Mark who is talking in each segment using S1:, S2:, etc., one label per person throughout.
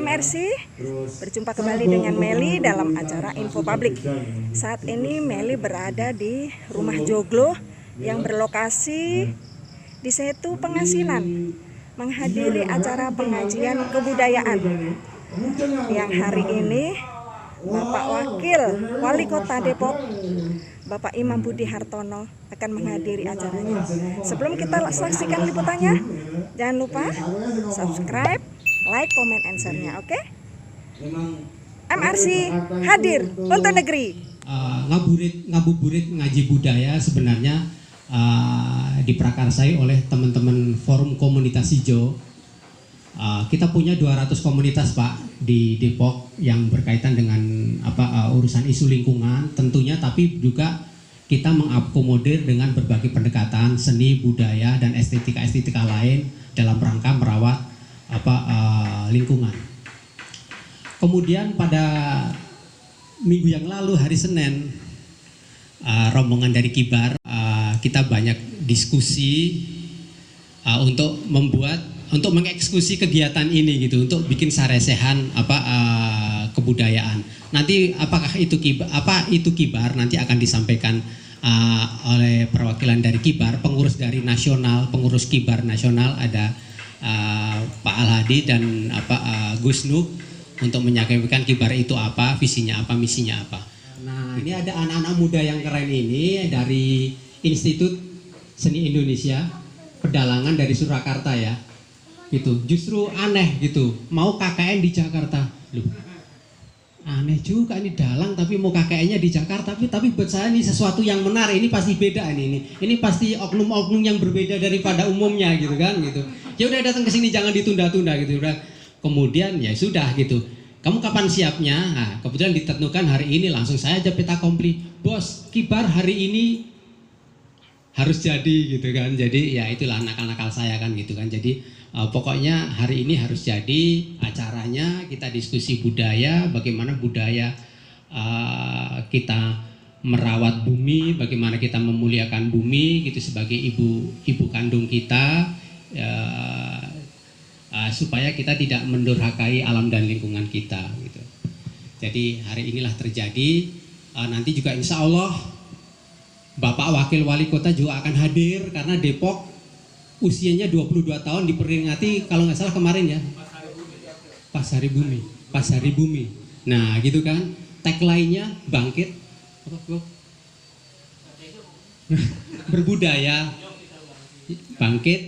S1: MRC, berjumpa kembali dengan Meli dalam acara Info Publik. Saat ini Meli berada di Rumah Joglo yang berlokasi di Setu Pengasinan, menghadiri acara pengajian kebudayaan yang hari ini Bapak Wakil Wali Kota Depok, Bapak Imam Budi Hartono akan menghadiri acaranya. Sebelum kita saksikan liputannya, jangan lupa subscribe, like, comment, and share-nya, oke? MRC hadir untuk negeri.
S2: Ngabuburit ngaji budaya sebenarnya diprakarsai oleh teman-teman Forum Komunitas Hijau. Kita punya 200 komunitas, Pak, di Depok yang berkaitan dengan urusan isu lingkungan tentunya, tapi juga kita mengakomodir dengan berbagai pendekatan seni, budaya, dan estetika lain dalam rangka merawat lingkungan. Kemudian pada minggu yang lalu hari Senin, rombongan dari Kibar, kita banyak diskusi untuk mengeksekusi kegiatan ini gitu, untuk bikin saresehan kebudayaan. Nanti apakah itu Kibar nanti akan disampaikan oleh perwakilan dari Kibar, pengurus dari nasional, pengurus Kibar nasional ada Pak Al-Hadi dan Gus Nuk untuk menyampaikan Kibar itu apa, visinya apa, misinya apa. Nah, ini ada anak-anak muda yang keren ini dari Institut Seni Indonesia Pedalangan dari Surakarta ya. Gitu. Justru aneh gitu. Mau KKN di Jakarta. Loh. Aneh juga ini dalang tapi mau KKN-nya di Jakarta. Tapi buat saya ini sesuatu yang menarik. Ini pasti beda ini. Ini pasti oknum-oknum yang berbeda daripada umumnya gitu kan gitu. Ya udah datang ke sini jangan ditunda-tunda gitu udah. Kemudian ya sudah gitu. Kamu kapan siapnya? Nah, kebetulan ditentukan hari ini langsung saya aja peta komplit. Bos, Kibar hari ini harus jadi gitu kan. Jadi ya itulah nakal-nakal saya kan gitu kan. Jadi pokoknya hari ini harus jadi acaranya, kita diskusi budaya, bagaimana budaya kita merawat bumi, bagaimana kita memuliakan bumi gitu sebagai ibu kandung kita, supaya kita tidak mendurhakai alam dan lingkungan kita gitu. Jadi hari inilah terjadi, nanti juga insya Allah Bapak Wakil Wali Kota juga akan hadir karena Depok usianya 22 tahun diperingati kalau nggak salah kemarin ya Pasari Bumi. Nah gitu kan, tagline-nya bangkit berbudaya, bangkit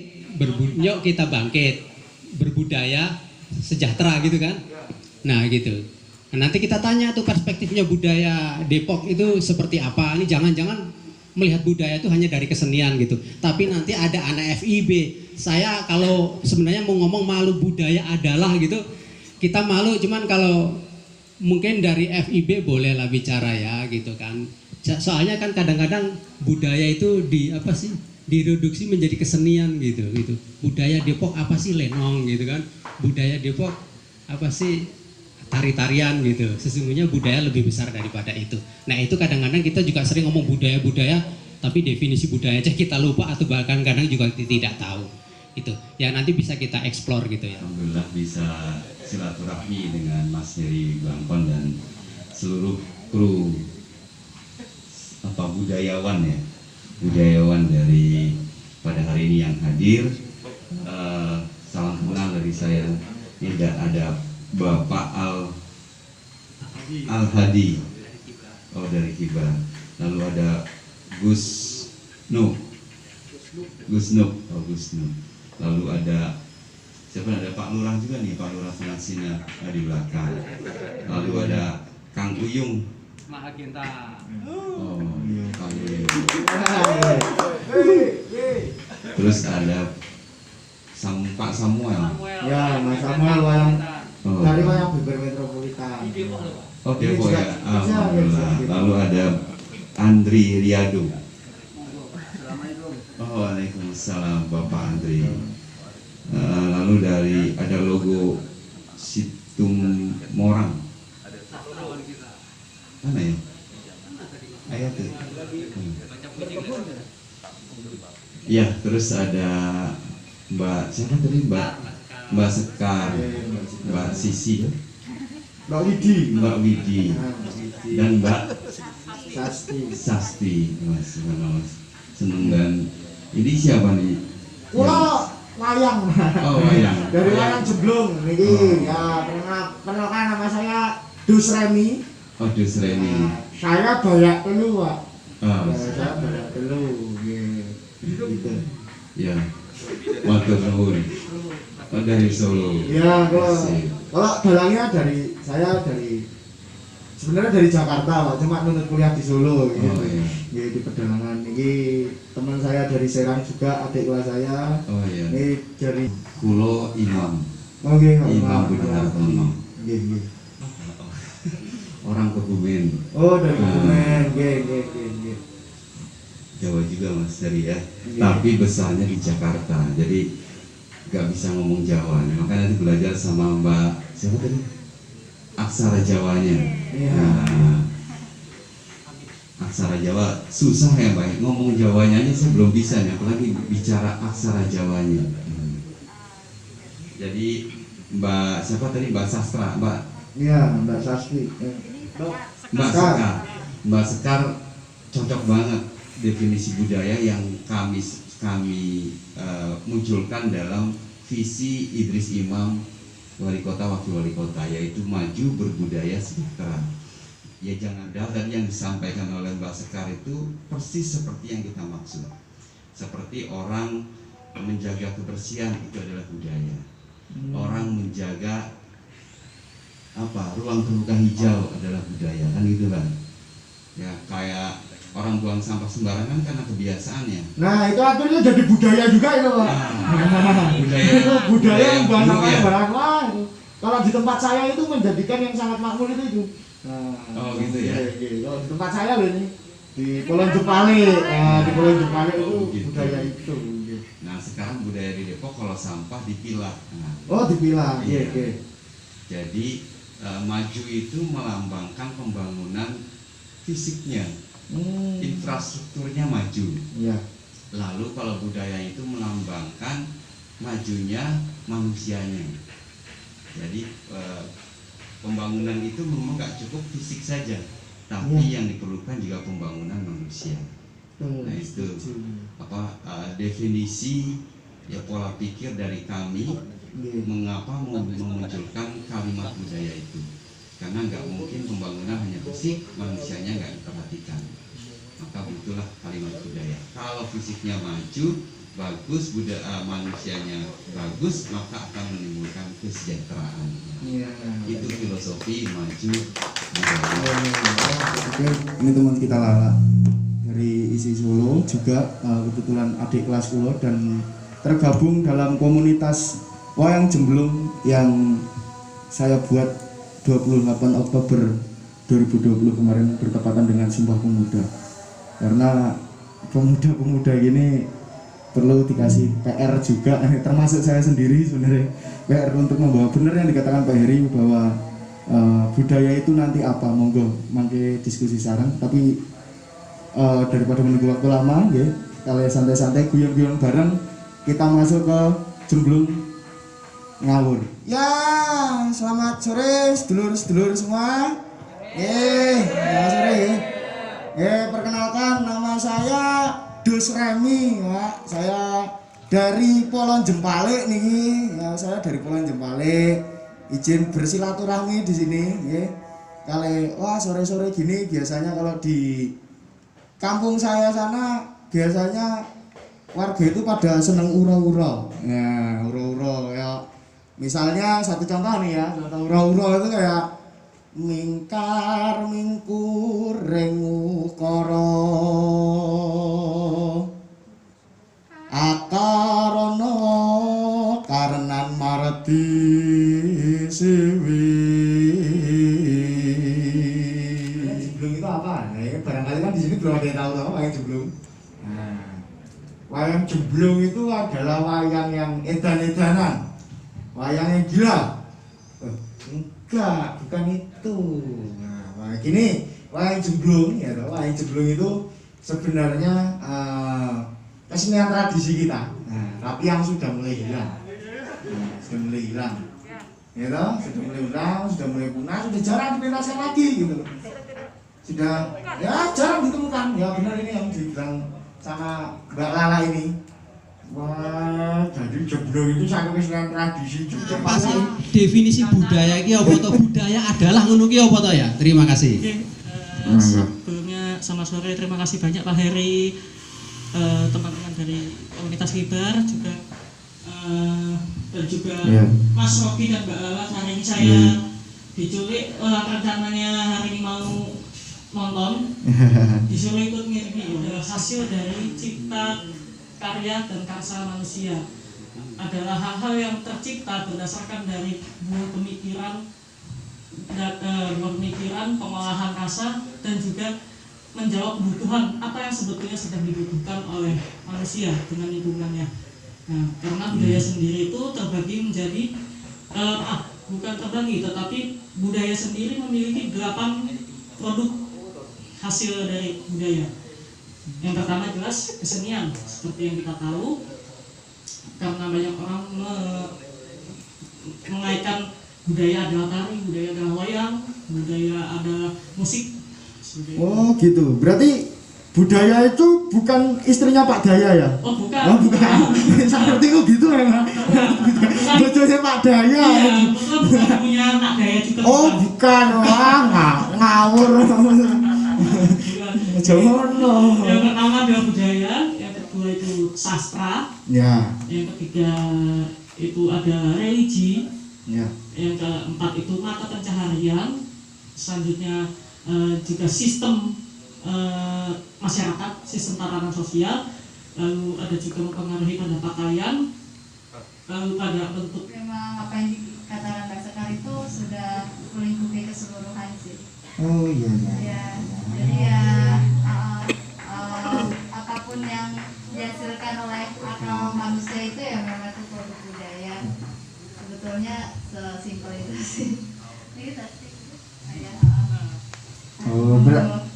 S2: yuk kita bangkit berbudaya sejahtera gitu kan. Nah gitu. Nah, nanti kita tanya tuh perspektifnya budaya Depok itu seperti apa. Ini jangan-jangan melihat budaya itu hanya dari kesenian gitu. Tapi nanti ada anak FIB. Saya kalau sebenarnya mau ngomong malu budaya adalah gitu. Kita malu, cuman kalau mungkin dari FIB bolehlah bicara ya gitu kan. Soalnya kan kadang-kadang budaya itu direduksi menjadi kesenian gitu. Budaya Depok apa sih lenong gitu kan. Budaya Depok apa sih tari-tarian gitu. Sesungguhnya budaya lebih besar daripada itu. Nah itu kadang-kadang kita juga sering ngomong budaya-budaya, tapi definisi budaya aja kita lupa atau bahkan kadang juga tidak tahu. Itu ya nanti bisa kita eksplor gitu ya.
S3: Alhamdulillah bisa silaturahmi dengan Mas Heri Bangkon dan seluruh kru budayawan dari pada hari ini yang hadir. Salam kenal dari saya. Ini ada Bapak Al-Hadi dari Kibar. Lalu ada Gus Nuk. Lalu ada siapa? Ada Pak Lurah juga nih, Pak Lurah Pengasina di belakang. Lalu ada Kang Uyung
S2: Mahagenta.
S3: Oh, Kang Uyung. Terus ada Pak Samuel.
S4: Ya, Mas Samuel yang dari wayang beber metropolitan.
S3: Oh, Depok ya. Alhamdulillah. Lalu ada Andri Riyadu. Oh, waalaikumsalam Bapak Andri. Lalu ada logo Situm Morang. Mana ya? Ayat tuh. Ya, terus ada Mbak siapa tadi? Mbak Mbak Sekar, Mbak Sisi,
S4: Mbak Widi.
S3: Mbak Widi, dan Mbak
S4: Sasti.
S3: Mas, seneng. Dan ini siapa nih?
S4: Kula wayang.
S3: Oh, wayang.
S4: Dari wayang Jeblung niki. Ya, perkenalkan nama saya Dus Remi.
S3: Oh, Dus Remi.
S4: Saya Bayak Telu, Pak.
S3: Oh,
S4: Saya Bayak Telu. Gitu.
S3: ya. Matur nuwun. Oh, dari Solo.
S4: Ya, kalau dalangnya sebenarnya dari Jakarta, Pak. Cuma nunut kuliah di Solo gitu.
S3: Oh, iya.
S4: Ya, di pedalangan ini teman saya dari Serang juga, adik kelas saya.
S3: Oh, iya.
S4: Ini dari
S3: Kulo Imam.
S4: Oke,
S3: Imam Budihartono.
S4: Nggih.
S3: Orang Kebumen.
S4: Oh, dari Kebumen. Nggih.
S3: Jawa juga Mas dari ya.
S4: Iya.
S3: Tapi besarnya di Jakarta. Jadi nggak bisa ngomong Jawa. Makanya nanti belajar sama Mbak siapa tadi? Aksara Jawanya.
S4: Iya.
S3: Nah, aksara Jawa susah ya Mbak. Ngomong Jawanya aja saya belum bisa nih, apalagi bicara aksara Jawanya. Jadi Mbak siapa tadi? Mbak Sastra, Mbak.
S4: Iya, Mbak Sasti.
S3: Mbak Sekar. Mbak Sekar cocok banget definisi budaya yang kami munculkan dalam visi Idris Imam Wali Kota Wakil Wali Kota, yaitu maju berbudaya sejahtera. Ya jangan tadi yang disampaikan oleh Mbak Sekar itu persis seperti yang kita maksud. Seperti orang menjaga kebersihan itu adalah budaya. Orang menjaga ruang terbuka hijau adalah budaya, kan gitu kan. Ya kayak orang buang sampah sembarangan karena kebiasaannya.
S4: Nah, itu akhirnya jadi budaya juga itu, Pak. Budaya yang buang sampah sembarangan. Wah, kalau di tempat saya itu menjadikan yang sangat makmur itu. Nah,
S3: oh gitu ya.
S4: Kalau di tempat saya loh ini di Pulau Jepale. Di Pulau Jepale itu
S3: gitu.
S4: budaya itu.
S3: Nah, sekarang budaya di Depok kalau sampah dipilah. Nah,
S4: Oh, dipilah.
S3: Iya.
S4: Jadi
S3: maju itu melambangkan pembangunan fisiknya, infrastrukturnya maju.
S4: Iya.
S3: Lalu kalau budaya itu melambangkan majunya manusianya. Jadi pembangunan itu memang nggak cukup fisik saja, tapi yang diperlukan juga pembangunan manusia. Nah itu definisi ya pola pikir dari kami mengapa memunculkan kalimat budaya itu, karena nggak mungkin pembangunan hanya fisik, manusianya nggak diperhatikan, maka butuhlah kalimat budaya. Kalau fisiknya maju bagus, manusianya bagus, maka akan menimbulkan kesejahteraan. Itu filosofi maju budaya.
S4: Ini teman kita Lala dari isi Solo juga, kebetulan adik kelas Solo dan tergabung dalam komunitas Wayang Jemblung yang saya buat 28 Oktober 2020 kemarin bertepatan dengan Sumpah Pemuda. Karena pemuda-pemuda ini perlu dikasih PR juga, termasuk saya sendiri sebenarnya, PR untuk membawa benar yang dikatakan Pak Heri bahwa budaya itu nanti apa, monggo mangke diskusi sarang, tapi daripada menunggu waktu lama ya, kalian santai-santai guyon-guyon bareng, kita masuk ke Jemblung ngawur. Ya, selamat sore sedulur-sedulur semua. Selamat sore ya. Perkenalkan nama saya Dus Remi, Pak. Saya dari Polon Jempale nih. Ya, saya dari Polon Jempale. Izin bersilaturahmi di sini, ya. Wah, sore-sore gini biasanya kalau di kampung saya sana biasanya warga itu pada seneng ura-ura. Ya, ura-ura ya. Misalnya satu contoh nih ya, ura-ura itu kayak mingkar mingkur rengu koro akarono karenan mareti siwi. Jemblung itu apa? Nah, ya, barangkali kan di sini belum ada yang tahu wayang jemblung. Nah, wayang jemblung itu adalah wayang yang edan-edanan, wayang yang gila. Enggak, bukan itu. Nah, gini, wayang jemblung ya, wayang jemblung itu sebenarnya kesenian tradisi kita. Nah, tapi yang sudah mulai hilang. sudah mulai hilang, ya toh, sudah mulai hilang, sudah mulai punah, sudah jarang dipentaskan lagi gitu, sudah ya jarang ditemukan. Ya benar ini yang dibilang sama Mbak Lala ini. Wah, jadi Joglo itu saking kesenian tradisi juga.
S2: Apa sih definisi budaya iki apa to? Budaya adalah ngono ki apa to ya? Terima kasih.
S5: Sebelumnya selamat sore, terima kasih banyak Pak Heri, teman-teman dari komunitas Kibar juga, dan juga Mas Robi dan Mbak Lala. Hari ini saya diculik, rencananya hari ini mau nonton, disuruh ikut ngirimi. Hasil dari cipta karya dan karsa manusia adalah hal-hal yang tercipta berdasarkan dari buah pemikiran, pengolahan rasa, dan juga menjawab kebutuhan apa yang sebetulnya sedang dibutuhkan oleh manusia dengan lingkungannya. Nah, karena budaya sendiri itu terbagi menjadi bukan terbagi, tetapi budaya sendiri memiliki 8 produk hasil dari budaya. Yang pertama jelas kesenian, seperti yang kita tahu, karena banyak orang mengaitkan budaya adalah tari, budaya adalah wayang, budaya adalah musik.
S4: Oh gitu, berarti budaya itu bukan istrinya Pak Daya ya?
S5: Oh bukan.
S4: Oh bukan, seperti itu gitu memang. Bojone Pak Daya.
S5: Iya, bukan punya Pak Daya juga.
S4: Oh bukan, wah ngawur. Jono.
S5: Yang pertama adalah budaya, yang kedua itu sastra,
S4: Ya.
S5: yang ketiga itu ada religi,
S4: Ya.
S5: yang keempat itu mata pencaharian, selanjutnya juga sistem masyarakat, sistem tatanan sosial, lalu ada juga mempengaruhi pada pakaian, lalu pada bentuk.
S6: Memang apa yang dikatakan Mbak Sekar itu sudah melingkupi keseluruhan sih.
S4: Oh iya iya.
S6: Ya, jadi ya apapun yang dihasilkan oleh akal manusia itu ya memang itu produk budaya. Sebetulnya sesimpel itu sih. Ini tadi.
S4: Oh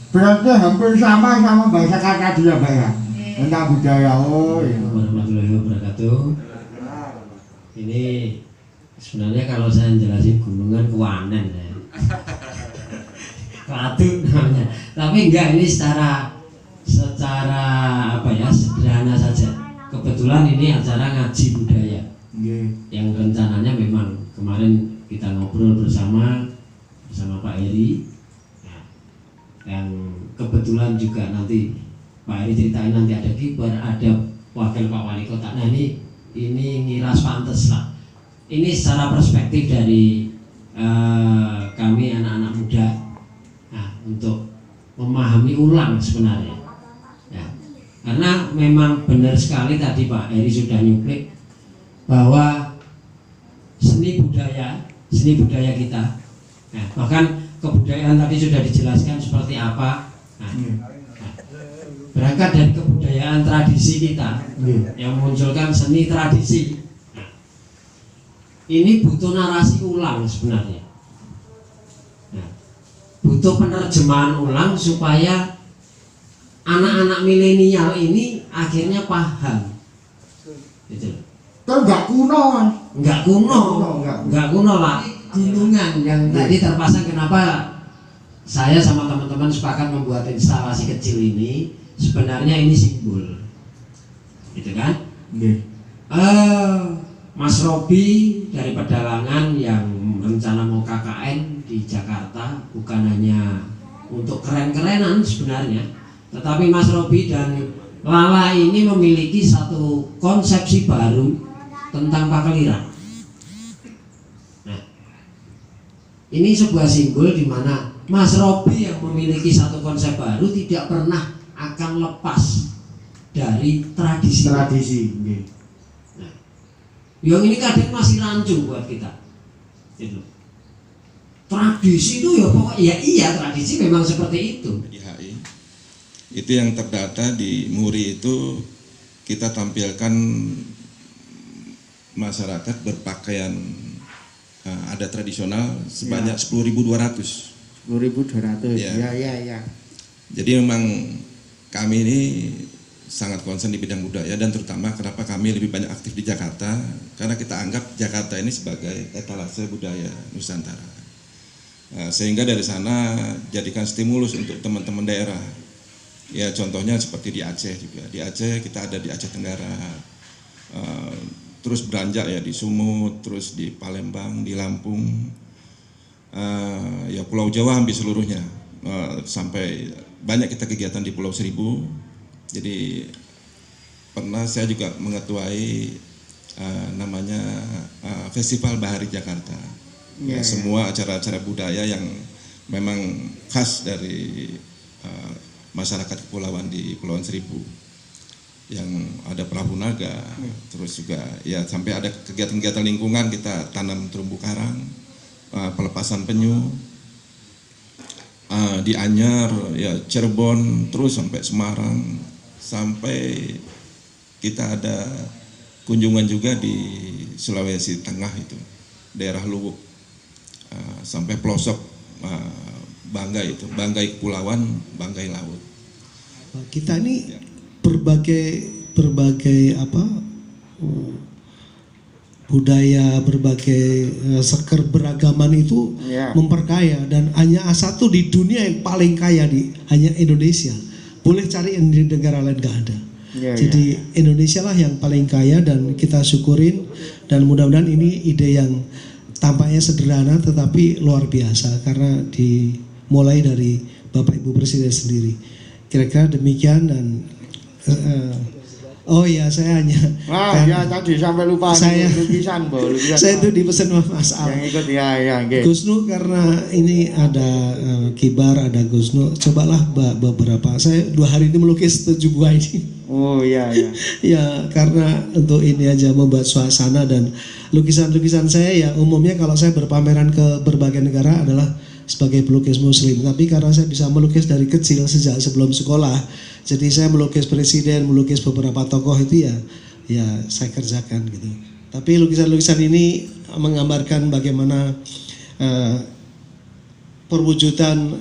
S4: berarti hampir sama bahasa kata dia Mbak ya? Tentang budaya. Oh iya.
S7: Warahmatullahi wabarakatuh. Ini sebenarnya kalau saya jelasin gunungan kewanen ya. Ratu namanya. Tapi enggak, ini secara apa ya, sederhana saja. Kebetulan ini acara ngaji budaya. Yang rencananya memang kemarin kita ngobrol bersama Pak Heri. Yang kebetulan juga nanti Pak Heri ceritain nanti ada kibar, ada wakil Pak Wali Kota. Nah ini ngiras pantes lah. Ini secara perspektif dari kami anak-anak muda, untuk memahami ulang sebenarnya. Ya, karena memang benar sekali tadi Pak Heri sudah nyuplik bahwa seni budaya kita, bahkan kebudayaan tadi sudah dijelaskan seperti apa. Berangkat dari kebudayaan tradisi kita yang memunculkan seni tradisi. Ini butuh narasi ulang sebenarnya. Butuh penerjemahan ulang supaya anak-anak milenial ini akhirnya paham. Gitu.
S4: Kan nggak kuno kan?
S7: Nggak kuno lah. Gunungan yang tadi terpasang, kenapa saya sama teman-teman sepakat membuat instalasi kecil ini, sebenarnya ini simbol, gitu kan? Mas Robi dari Pedalangan yang rencana mau KKN di Jakarta bukan hanya untuk keren-kerenan sebenarnya, tetapi Mas Robi dan Lala ini memiliki satu konsepsi baru tentang pakeliran. Nah, ini sebuah simbol di mana Mas Robi yang memiliki satu konsep baru tidak pernah akan lepas dari tradisi. Nah, yang ini kadang masih rancu buat kita. Gitu. Tradisi itu ya pokoknya iya tradisi memang seperti itu.
S8: Di HI itu yang terdata di Muri itu kita tampilkan masyarakat berpakaian adat tradisional sebanyak 10.200.
S4: 10.200.
S8: Ya.
S4: Ya.
S8: Jadi memang kami ini sangat concern di bidang budaya, dan terutama kenapa kami lebih banyak aktif di Jakarta, karena kita anggap Jakarta ini sebagai etalase budaya Nusantara. Sehingga dari sana jadikan stimulus untuk teman-teman daerah. Ya contohnya seperti di Aceh juga. Di Aceh kita ada di Aceh Tenggara, terus beranjak ya di Sumut, terus di Palembang, di Lampung, ya Pulau Jawa hampir seluruhnya. Sampai banyak kita kegiatan di Pulau Seribu. Jadi pernah saya juga mengetuai namanya Festival Bahari Jakarta. Ya, semua acara-acara budaya yang memang khas dari masyarakat kepulauan di Kepulauan Seribu, yang ada perahu naga, terus juga ya sampai ada kegiatan-kegiatan lingkungan, kita tanam terumbu karang, pelepasan penyu di Anyar, ya Cirebon, terus sampai Semarang, sampai kita ada kunjungan juga di Sulawesi Tengah itu, daerah Luwuk, sampai pelosok Banggai itu, Banggai Kepulauan, Banggai Laut.
S9: Kita ini berbagai budaya, berbagai keberagaman itu memperkaya, dan hanya satu di dunia yang paling kaya hanya Indonesia. Boleh cari di negara lain nggak ada. Jadi Indonesia lah yang paling kaya dan kita syukurin, dan mudah-mudahan ini ide yang tampaknya sederhana tetapi luar biasa karena dimulai dari Bapak Ibu Presiden sendiri. Kira-kira demikian. Dan oh ya, saya hanya
S4: ya tadi sampai lupa lukisan.
S9: Saya itu dipesan Mas Al.
S4: Yang ikut ya
S9: Gus Nur, karena ini ada kibar, ada Gus Nur. Cobalah beberapa. Saya 2 hari ini melukis 7 buah ini.
S4: Oh iya.
S9: Ya, karena untuk ini aja membuat suasana, dan lukisan-lukisan saya ya umumnya kalau saya berpameran ke berbagai negara adalah sebagai pelukis muslim. Tapi karena saya bisa melukis dari kecil sejak sebelum sekolah, jadi saya melukis presiden, melukis beberapa tokoh itu ya saya kerjakan gitu. Tapi lukisan-lukisan ini menggambarkan bagaimana perwujudan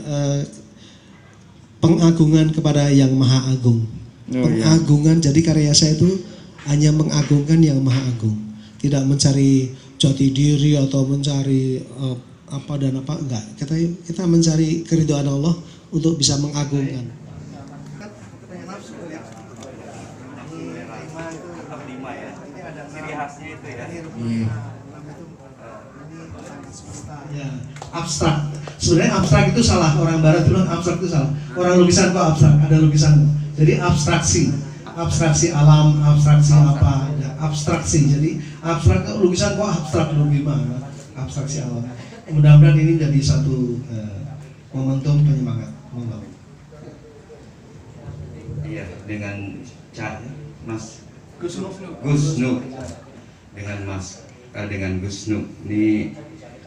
S9: pengagungan kepada Yang Maha Agung. Pengagungan, jadi karya saya itu hanya mengagungkan Yang Maha Agung, tidak mencari jati diri atau mencari apa dan apa, enggak. Kita mencari keridhaan Allah untuk bisa mengagungkan. Ya, abstrak. Sebenarnya abstrak itu salah, orang barat bilang abstrak itu salah. Orang lukisan kok abstrak, ada lukisan. Jadi abstraksi alam, abstraksi apa, ya, abstraksi. Jadi abstrak lukisan kok abstrak, lu gimana? Abstraksi alam. Mudah-mudahan ini jadi satu momentum penyemangat.
S3: Iya, dengan Mas
S9: Gus
S3: Nur, dengan Gus Nur ini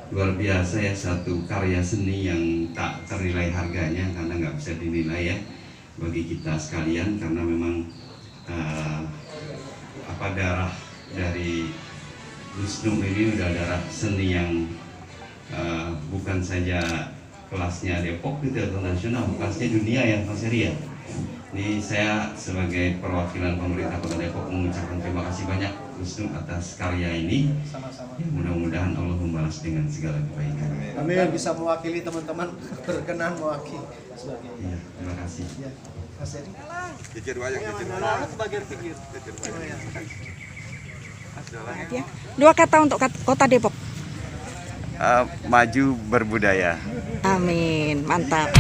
S3: luar biasa ya, satu karya seni yang tak ternilai harganya karena nggak bisa dinilai ya bagi kita sekalian, karena memang darah dari Gus Nur ini udah darah seni yang bukan saja kelasnya Depok gitu atau nasional, kelasnya dunia ya Mas Heri ya. Ini saya sebagai perwakilan pemerintah Kota Depok mengucapkan terima kasih banyak Gus Nur atas karya ini.
S9: Sama-sama.
S3: Ya, mudah-mudahan Allah membalas dengan segala kebaikan.
S9: Kami bisa mewakili teman-teman, berkenan mewakili sebagai.
S3: Ya, terima kasih.
S9: Ya, Mas Heri.
S1: Ya. 2 kata untuk Kota Depok.
S3: Maju berbudaya.
S1: Amin, mantap.